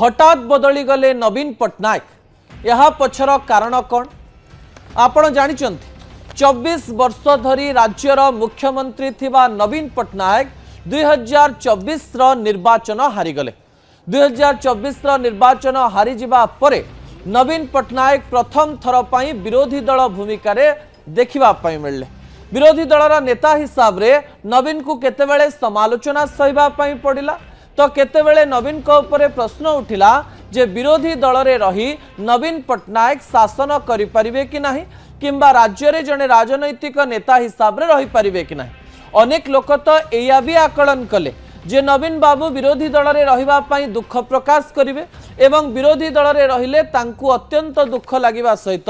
हठात बदली गले नवीन पट्टनायक यह पछर कारण कौन आपण जानिचंती 24 वर्ष धरी राज्यर मुख्यमंत्री थिबा नवीन पट्टनायक 2024 रो निर्वाचन हारिगले 2024 रो निर्वाचन हारी जिबा परे नवीन पट्टनायक प्रथम थर पई विरोधी दल भूमिका रे देखिबा पई मिलले। विरोधी दलर नेता हिसाब रे नवीन को केतेबेले समालोचना सहिबा पई पड़िला तो केतेबेले नवीन को ऊपर प्रश्न उठिला जे विरोधी दल रे रही नवीन पट्टनायक शासन करि परिबे कि नाही किंबा राज्य रे जने राजनैतिक नेता हिसाब रे रही परिबे कि नाही। अनेक लोक तो एया भी आकलन कले जे नवीन बाबू विरोधी दल रे रहिबा पई दुख प्रकाश करिवे एवं विरोधी दल रे रहिले तांकु अत्यंत दुख लागिबा सहित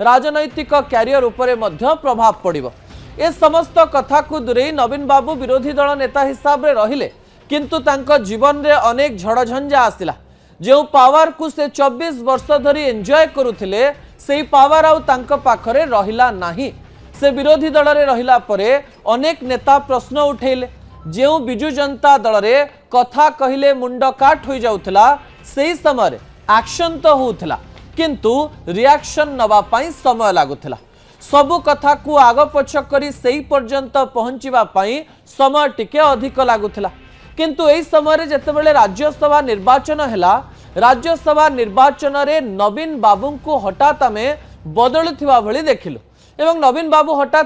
राजनैतिक कैरियर उपरे मध्य प्रभाव पड़िबो। ए समस्त कथा को दूरे नवीन बाबू विरोधी दल नेता हिसाब रे रहिले किंतु तांको जीवन रे अनेक झड़झंझा आसिला जो पावर को से 24 वर्ष धरी एंजॉय करुथिले सेही पावर आउ तांको पाखरे रहिला नाही। से विरोधी दल रे रहिला परे अनेक नेता प्रश्न उठेले जो बिजु जनता दल रे कथा कहिले मुंड काट हो जाउथला सेही समय एक्शन तो होउथला किंतु रिएक्शन नबा पई समय लागुथला। सबु कथा को आग पछ करी सेही पर्यंत पहुंचीबा पई समय टिके अधिक लागुथला किंतु एही समय जेतेबेले राज्यसभा निर्वाचन हैला राज्यसभा निर्वाचन रे नवीन बाबू को हठात आमे बदलुथिबा भली देखिलु एवं नवीन बाबू हठात